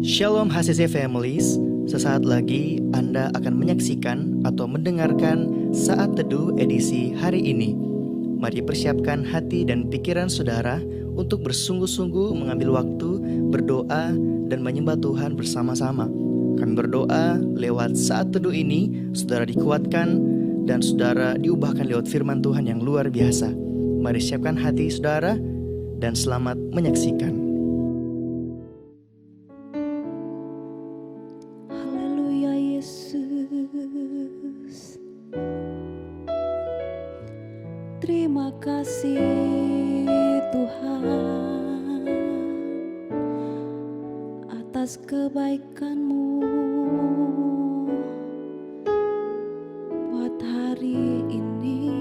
Shalom HCC Families, sesaat lagi Anda akan menyaksikan atau mendengarkan Saat Teduh edisi hari ini. Mari persiapkan hati dan pikiran saudara untuk bersungguh-sungguh mengambil waktu, berdoa, dan menyembah Tuhan bersama-sama. Kami berdoa lewat Saat Teduh ini, saudara dikuatkan dan saudara diubahkan lewat firman Tuhan yang luar biasa. Mari siapkan hati saudara dan selamat menyaksikan. Terima kasih Tuhan atas kebaikan-Mu buat hari ini.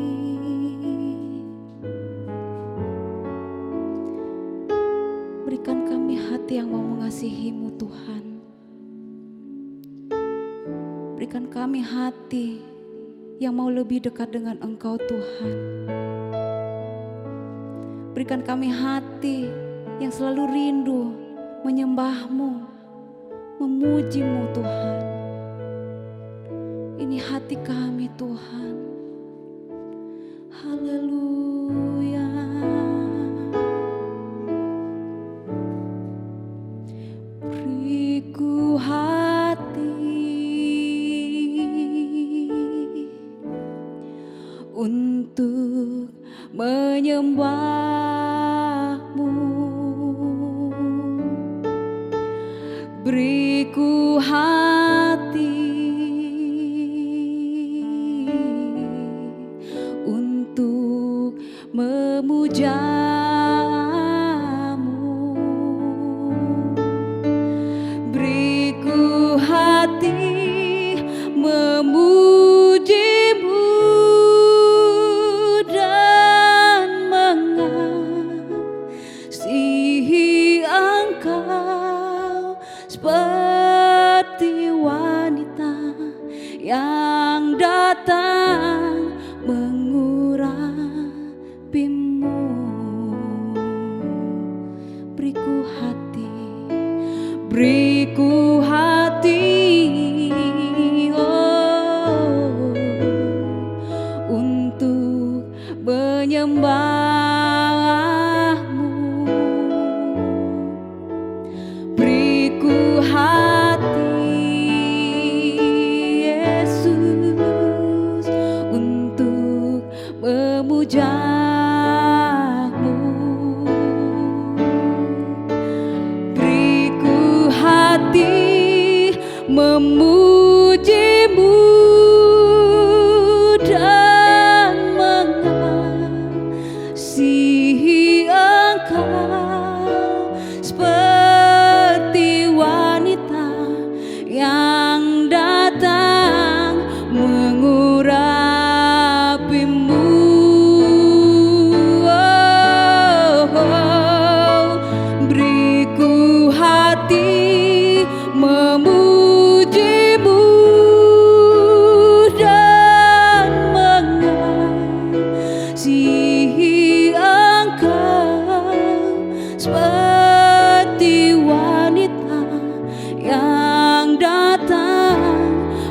Berikan kami hati yang mau mengasihi-Mu Tuhan. Berikan kami hati yang mau lebih dekat dengan Engkau Tuhan. Berikan kami hati yang selalu rindu menyembah-Mu, memuji-Mu Tuhan. Ini hati kami Tuhan. Haleluya. Beriku hati untuk menyembah-Mu, beriku hati untuk memuja-Mu, beriku hati memuji-Mu dan mengasihi Engkau seperti wanita yang datang mengurapi-Mu. Beriku hati, beriku hati, oh, untuk menyembah-Mu. Beriku hati, Yesus, untuk memuja-Mu. Beriku hati memuji-Mu dan mengasihi Engkau seperti wanita yang datang mengurapi-Mu. Beriku hati memuji-Mu dan mengasihi Engkau seperti wanita yang datang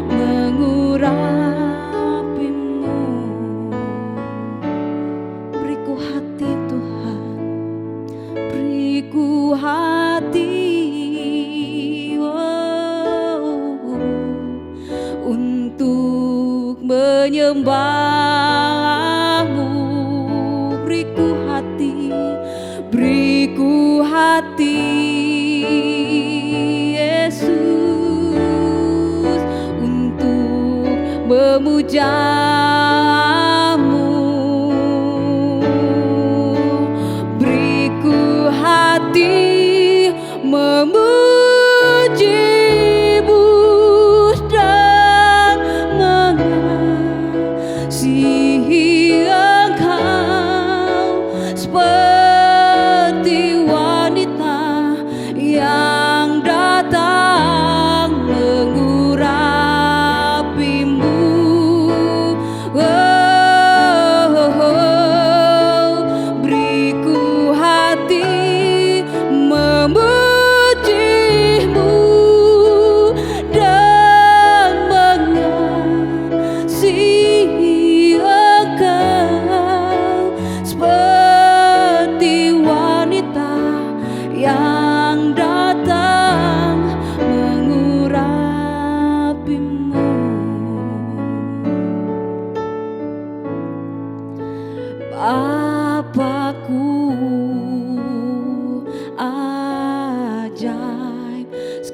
mengurapi-Mu. Beriku hati Tuhan, beriku hati, oh, untuk menyembah-Mu. Beriku hati, beriku hati, Yesus, untuk memuja-Mu. Beriku hati memuji-Mu dan mengasihi Engkau seperti wanita yang datang mengurapi-Mu. Oh,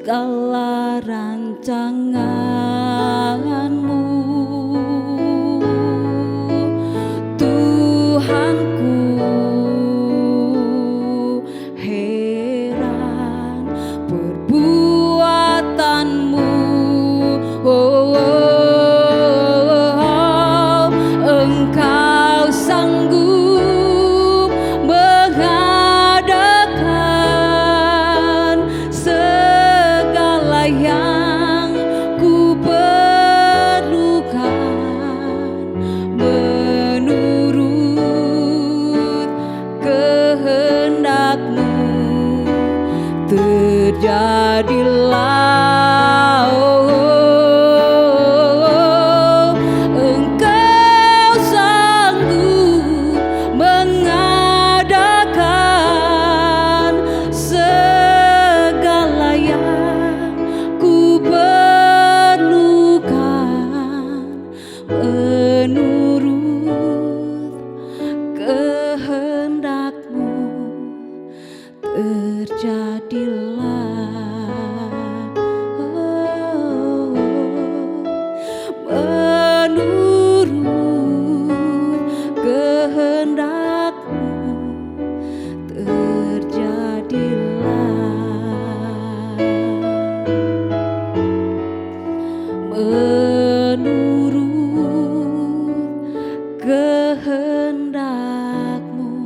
segala rancangan-Mu. Tuhanku, heran perbuatan-Mu. Oh, Engkau sanggup mengadakan segala yang ku perlukan menurut kehendak-Mu. Terjadilah, Engkau sanggup mengadakan segala yang ku perlukan menurut kehendak-Mu. Terjadilah, menurut kehendak-Mu. Terjadilah, menurut kehendak-Mu.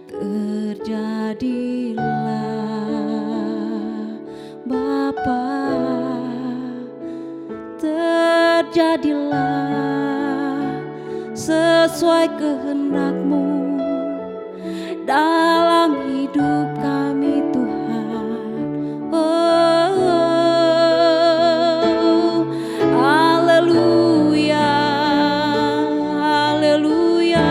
Terjadilah, Bapa, terjadilah sesuai kehendak-Mu dalam hidup kami, Tuhan. Oh, haleluya, haleluya.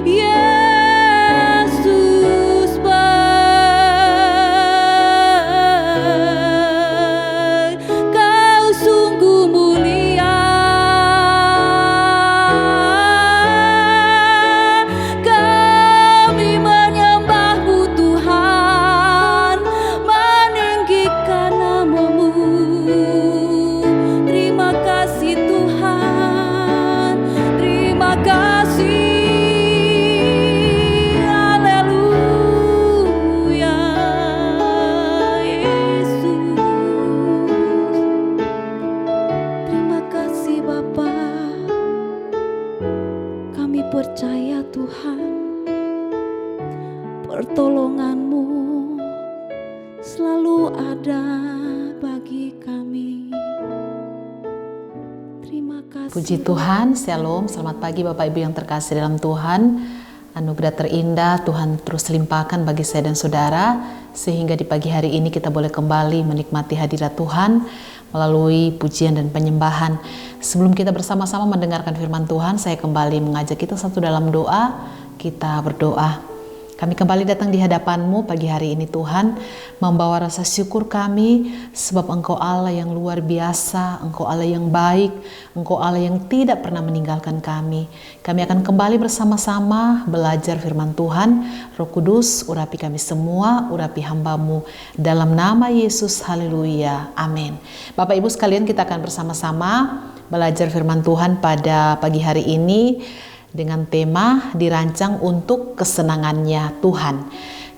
Yesus baik, Kau sungguh mulia. Kami menyembah-Mu, Tuhan, meninggikan nama-Mu. Terima kasih, Tuhan, terima kasih. Haleluya, Yesus. Terima kasih, Bapa. Kami percaya, Tuhan, pertolongan-Mu selalu ada bagi kami. Terima kasih. Puji Tuhan, Shalom, selamat pagi Bapak Ibu yang terkasih dalam Tuhan. Anugerah terindah Tuhan terus limpahkan bagi saya dan saudara, sehingga di pagi hari ini kita boleh kembali menikmati hadirat Tuhan melalui pujian dan penyembahan. Sebelum kita bersama-sama mendengarkan firman Tuhan, saya kembali mengajak kita satu dalam doa. Kita berdoa. Kami kembali datang di hadapan-Mu pagi hari ini, Tuhan, membawa rasa syukur kami sebab Engkau Allah yang luar biasa, Engkau Allah yang baik, Engkau Allah yang tidak pernah meninggalkan kami. Kami akan kembali bersama-sama belajar firman Tuhan. Roh Kudus, urapi kami semua, urapi hamba-Mu. Dalam nama Yesus, haleluya, amin. Bapak Ibu sekalian, kita akan bersama-sama belajar firman Tuhan pada pagi hari ini dengan tema dirancang untuk kesenangannya Tuhan.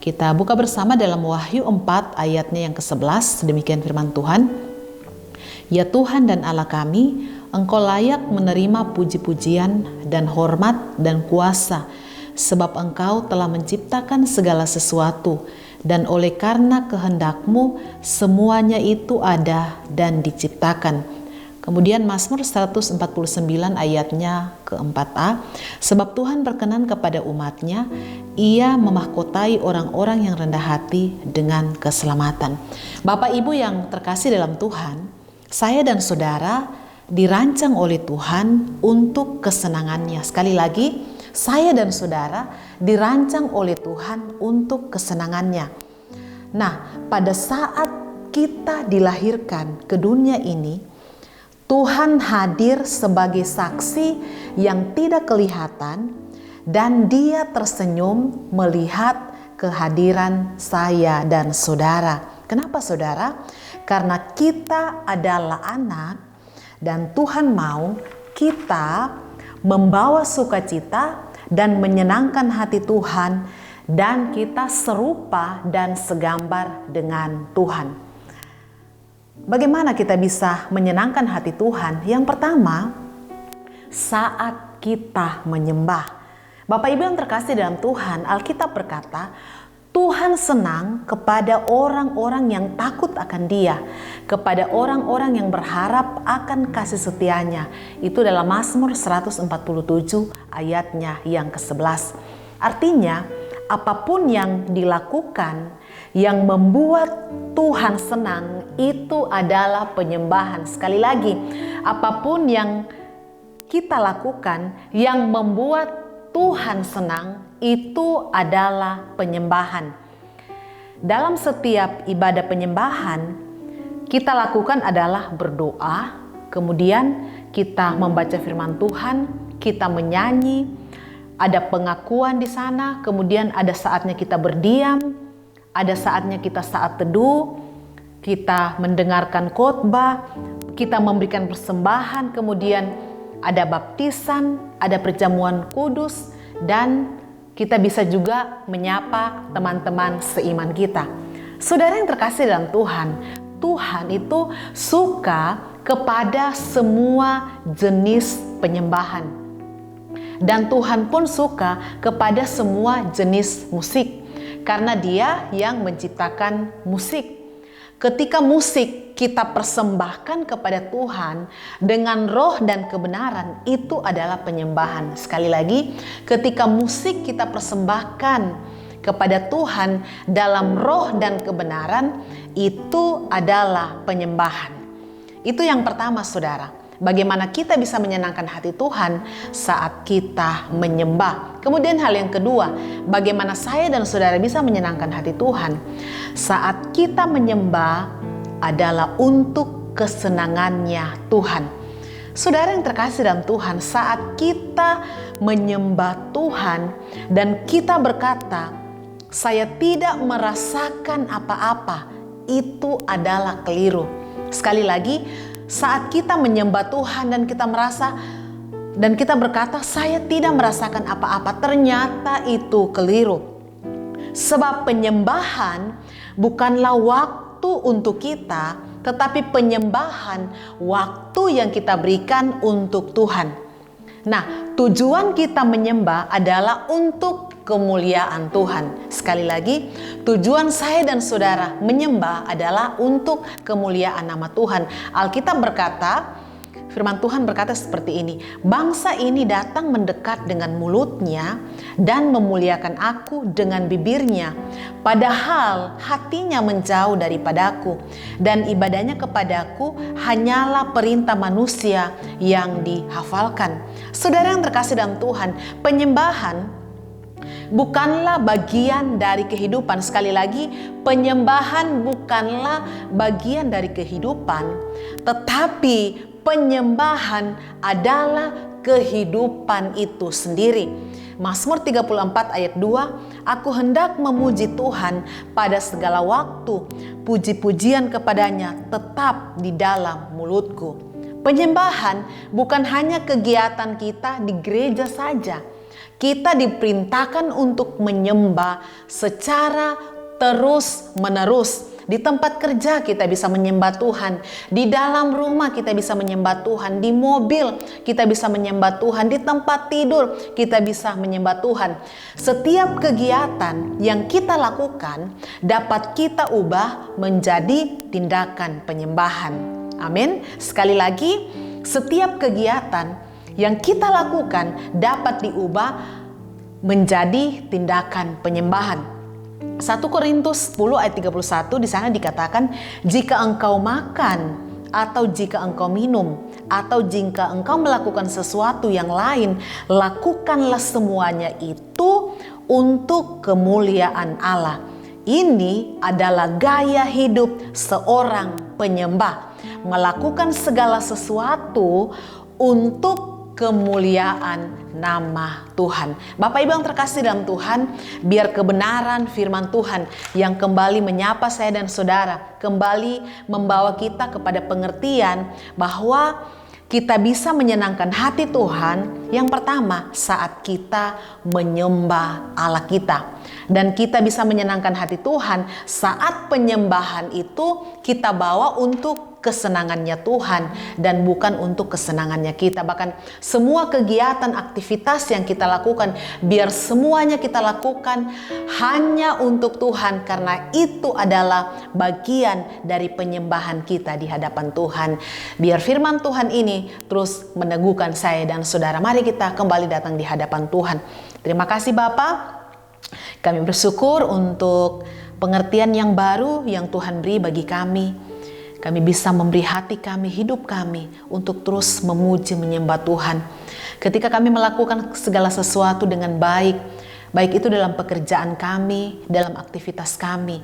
Kita buka bersama dalam Wahyu 4 ayatnya yang ke-11. Demikian firman Tuhan. Ya Tuhan dan Allah kami, Engkau layak menerima puji-pujian dan hormat dan kuasa, sebab Engkau telah menciptakan segala sesuatu, dan oleh karena kehendak-Mu semuanya itu ada dan diciptakan. Kemudian Mazmur 149 ayatnya ke-4a, sebab Tuhan berkenan kepada umat-Nya, Ia memahkotai orang-orang yang rendah hati dengan keselamatan. Bapak Ibu yang terkasih dalam Tuhan, saya dan saudara dirancang oleh Tuhan untuk kesenangannya. Sekali lagi, saya dan saudara dirancang oleh Tuhan untuk kesenangannya. Nah, pada saat kita dilahirkan ke dunia ini, Tuhan hadir sebagai saksi yang tidak kelihatan, dan Dia tersenyum melihat kehadiran saya dan saudara. Kenapa saudara? Karena kita adalah anak dan Tuhan mau kita membawa sukacita dan menyenangkan hati Tuhan, dan kita serupa dan segambar dengan Tuhan. Bagaimana kita bisa menyenangkan hati Tuhan? Yang pertama, saat kita menyembah. Bapak Ibu yang terkasih dalam Tuhan, Alkitab berkata, Tuhan senang kepada orang-orang yang takut akan Dia, kepada orang-orang yang berharap akan kasih setianya. Itu dalam Mazmur 147 ayatnya yang ke-11. Artinya, apapun yang dilakukan yang membuat Tuhan senang, itu adalah penyembahan. Sekali lagi, apapun yang kita lakukan yang membuat Tuhan senang, itu adalah penyembahan. Dalam setiap ibadah penyembahan, kita lakukan adalah berdoa, kemudian kita membaca firman Tuhan, kita menyanyi, ada pengakuan di sana, kemudian ada saatnya kita berdiam, ada saatnya kita saat teduh, kita mendengarkan khotbah, kita memberikan persembahan, kemudian ada baptisan, ada perjamuan kudus, dan kita bisa juga menyapa teman-teman seiman kita. Saudara yang terkasih dalam Tuhan, Tuhan itu suka kepada semua jenis penyembahan. Dan Tuhan pun suka kepada semua jenis musik, karena Dia yang menciptakan musik. Ketika musik kita persembahkan kepada Tuhan dengan roh dan kebenaran, itu adalah penyembahan. Sekali lagi, ketika musik kita persembahkan kepada Tuhan dalam roh dan kebenaran, itu adalah penyembahan. Itu yang pertama, saudara. Bagaimana kita bisa menyenangkan hati Tuhan saat kita menyembah. Kemudian hal yang kedua, bagaimana saya dan saudara bisa menyenangkan hati Tuhan saat kita menyembah adalah untuk kesenangannya Tuhan. Saudara yang terkasih dalam Tuhan, saat kita menyembah Tuhan dan kita berkata, saya tidak merasakan apa-apa, itu adalah keliru. Sekali lagi, saat kita menyembah Tuhan dan kita merasa dan kita berkata saya tidak merasakan apa-apa, ternyata itu keliru. Sebab penyembahan bukanlah waktu untuk kita, tetapi penyembahan waktu yang kita berikan untuk Tuhan. Nah, tujuan kita menyembah adalah untuk kemuliaan Tuhan. Sekali lagi, tujuan saya dan saudara menyembah adalah untuk kemuliaan nama Tuhan. Alkitab berkata, firman Tuhan berkata seperti ini, bangsa ini datang mendekat dengan mulutnya dan memuliakan aku dengan bibirnya, padahal hatinya menjauh daripadaku dan ibadahnya kepadaku hanyalah perintah manusia yang dihafalkan. Saudara yang terkasih dalam Tuhan, penyembahan bukanlah bagian dari kehidupan. Sekali lagi, penyembahan bukanlah bagian dari kehidupan, tetapi penyembahan adalah kehidupan itu sendiri. Mazmur 34 ayat 2, aku hendak memuji Tuhan pada segala waktu, puji-pujian kepadanya tetap di dalam mulutku. Penyembahan bukan hanya kegiatan kita di gereja saja. Kita diperintahkan untuk menyembah secara terus-menerus. Di tempat kerja kita bisa menyembah Tuhan. Di dalam rumah kita bisa menyembah Tuhan. Di mobil kita bisa menyembah Tuhan. Di tempat tidur kita bisa menyembah Tuhan. Setiap kegiatan yang kita lakukan dapat kita ubah menjadi tindakan penyembahan. Amin. Sekali lagi, setiap kegiatan yang kita lakukan dapat diubah menjadi tindakan penyembahan. 1 Korintus 10 ayat 31 di sana dikatakan, jika engkau makan atau jika engkau minum atau jika engkau melakukan sesuatu yang lain, lakukanlah semuanya itu untuk kemuliaan Allah. Ini adalah gaya hidup seorang penyembah, melakukan segala sesuatu untuk kemuliaan nama Tuhan. Bapak Ibu yang terkasih dalam Tuhan, biar kebenaran firman Tuhan yang kembali menyapa saya dan saudara, kembali membawa kita kepada pengertian bahwa kita bisa menyenangkan hati Tuhan yang pertama saat kita menyembah Allah kita. Dan kita bisa menyenangkan hati Tuhan saat penyembahan itu kita bawa untuk kesenangannya Tuhan dan bukan untuk kesenangannya kita. Bahkan semua kegiatan aktivitas yang kita lakukan, biar semuanya kita lakukan hanya untuk Tuhan, karena itu adalah bagian dari penyembahan kita di hadapan Tuhan. Biar firman Tuhan ini terus meneguhkan saya dan saudara. Mari kita kembali datang di hadapan Tuhan. Terima kasih Bapak. Kami bersyukur untuk pengertian yang baru yang Tuhan beri bagi kami. Kami bisa memberi hati kami, hidup kami untuk terus memuji, menyembah Tuhan. Ketika kami melakukan segala sesuatu dengan baik, baik itu dalam pekerjaan kami, dalam aktivitas kami,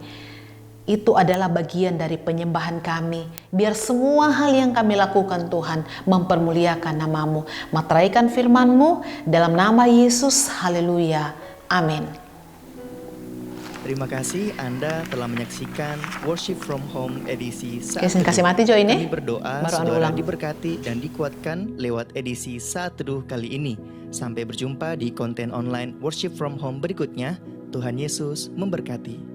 itu adalah bagian dari penyembahan kami. Biar semua hal yang kami lakukan Tuhan mempermuliakan nama-Mu. Materaikan firman-Mu dalam nama Yesus. Haleluya. Amin. Terima kasih Anda telah menyaksikan Worship from Home edisi Saat Oke, kasih Teduh. mati Jo ini. Kami berdoa Baru saudara ulang. diberkati dan dikuatkan lewat edisi Saat Teduh kali ini. Sampai berjumpa di konten online Worship from Home berikutnya. Tuhan Yesus memberkati.